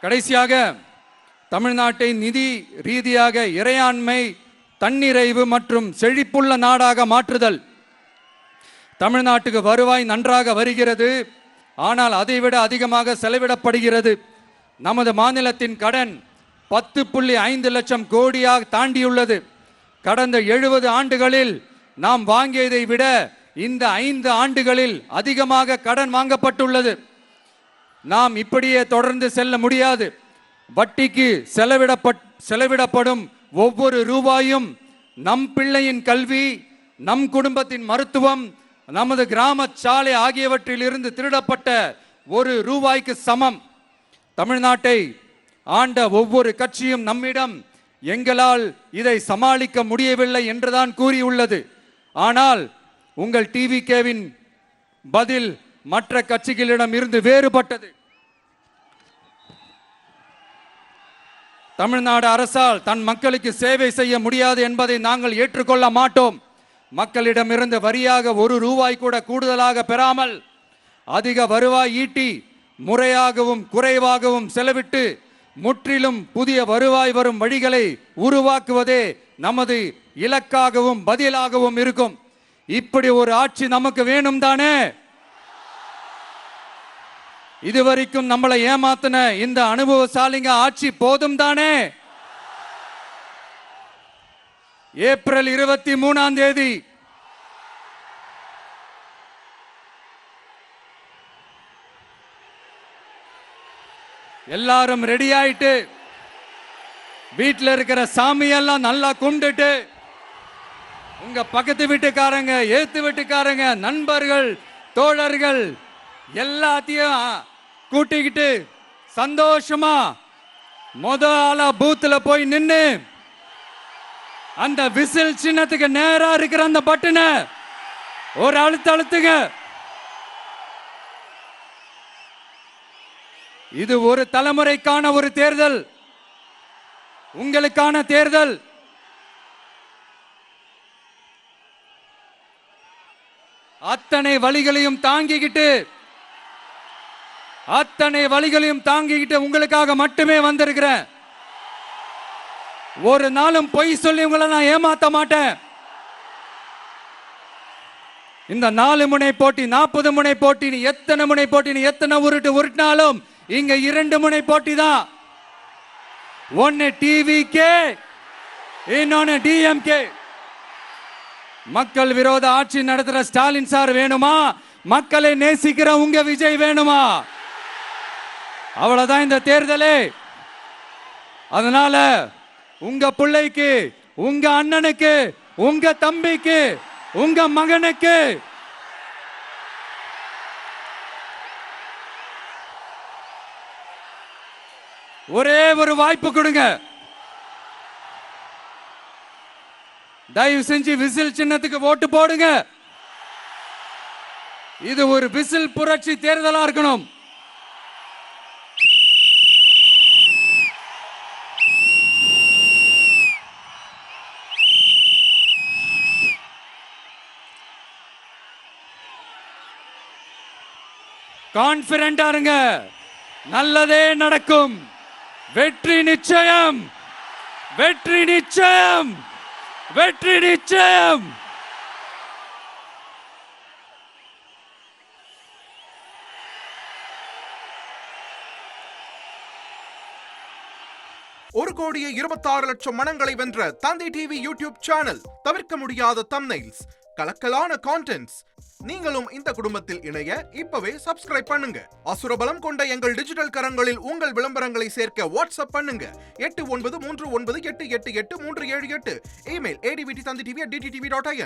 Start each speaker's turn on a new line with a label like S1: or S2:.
S1: கடைசியாக தமிழ்நாட்டை நிதி ரீதியாக இறையாண்மை, தன்னிறைவு மற்றும் செழிப்புள்ள நாடாக மாற்றுதல். தமிழ்நாட்டுக்கு வருவாய் நன்றாக வருகிறது, ஆனால் அதைவிட அதிகமாக செலவிடப்படுகிறது. நமது மாநிலத்தின் கடன் 10.5 லட்சம் கோடியாக தாண்டியுள்ளது. கடந்த 70 ஆண்டுகளில் நாம் வாங்கியதை விட இந்த 5 ஆண்டுகளில் அதிகமாக கடன் வாங்கப்பட்டுள்ளது. நாம் இப்படியே தொடர்ந்து செல்ல முடியாது. வட்டிக்கு செலவிடப்படும் ஒவ்வொரு ரூபாயும் நம் பிள்ளையின் கல்வி, நம் குடும்பத்தின் மருத்துவம், நமது கிராம சாலை ஆகியவற்றில் இருந்து திருடப்பட்ட ஒரு ரூபாய்க்கு சமம். தமிழ்நாட்டை ஆண்ட ஒவ்வொரு கட்சியும் நம்மிடம் எங்களால் இதை சமாளிக்க முடியவில்லை என்றுதான் கூறியுள்ளது. ஆனால் உங்கள் டிவிகேவின் பதில் மற்ற கட்சிகளிடம் இருந்து வேறுபட்டது. தமிழ்நாடு அரசால் தன் மக்களுக்கு சேவை செய்ய முடியாது என்பதை நாங்கள் ஏற்றுக்கொள்ள மாட்டோம். மக்களிடமிருந்து வரியாக ஒரு ரூபாய் கூட கூடுதலாக பெறாமல் அதிக வருவாய் ஈட்டி முறையாகவும் குறைவாகவும் செலவிட்டு முற்றிலும் புதிய வருவாய் வரும் வழிகளை உருவாக்குவதே நமது இலக்காகவும் பதிலாகவும் இருக்கும். இப்படி ஒரு ஆட்சி நமக்கு வேணும் தானே? இதுவரைக்கும் நம்மளை ஏமாத்தின இந்த அனுபவசாலிங்க ஆட்சி போதும் தானே? ஏப்ரல் 23ஆம் தேதி எல்லாரும் ரெடி ஆயிட்டு வீட்டில் இருக்கிற சாமியெல்லாம் நல்லா கும்பிட்டுட்டு உங்க பக்கத்து வீட்டுக்காரங்க, ஏத்து வீட்டுக்காரங்க, நண்பர்கள், தோழர்கள் எல்லாத்தையும் கூட்டிக்கிட்டு சந்தோஷமா முதல்ல பூத்துல போய் நின்னு அந்த விசில் சின்னத்துக்கு நேரா இருக்கிற அந்த பட்டனை ஒரு அழுத்துங்க. இது ஒரு தலைமுறைக்கான ஒரு தேர்தல், உங்களுக்கான தேர்தல். அத்தனை வழிகளையும் தாங்கிக்கிட்டு உங்களுக்காக மட்டுமே வந்திருக்கிறேன். ஒரு நாளும் பொய் சொல்லி உங்களை நான் ஏமாத்த மாட்டேன். இந்த 4 முனை போட்டி, 40 முனை போட்டி, எத்தனை முனை போட்டி, எத்தனை உருட்டினாலும் இங்க 2 முனை போட்டி தான். ஒன்னு டிவிகே, இன்னொன்னு டிஎம்கே. மக்கள் விரோத ஆட்சி நடத்துற ஸ்டாலின் சார் வேணுமா? மக்களை நேசிக்கிற உங்க விஜய் வேணுமா? அவ்வளவுதான் இந்த தேர்தலே. அதனால உங்க பிள்ளைக்கு, உங்க அண்ணனுக்கு, உங்க தம்பிக்கு, உங்க மகனுக்கு ஒரே ஒரு வாய்ப்பு கொடுங்க. தயவு செஞ்சு விசில் சின்னத்துக்கு ஓட்டு போடுங்க. இது ஒரு விசில் புரட்சி தேர்தலா இருக்கணும். கான்பிடென்டா இருங்க, நல்லதே நடக்கும். வெற்றி நிச்சயம், வெற்றி நிச்சயம், வெற்றி நிச்சயம்.
S2: ஒரு கோடியே 26 லட்சம் மனங்களை வென்ற தந்தி டிவி யூடியூப் சேனல். தவிர்க்க முடியாத தம்ப்நெயில்ஸ், கலக்கலான கான்டென்ட்ஸ். நீங்களும் இந்த குடும்பத்தில் இணைய இப்பவே சப்ஸ்கிரைப் பண்ணுங்க. அசுரபலம் கொண்ட எங்கள் டிஜிட்டல் கரங்களில் உங்கள் விளம்பரங்களை சேர்க்க வாட்ஸ்அப் பண்ணுங்க. 8939888838. Email advtthanditv@dttv.in.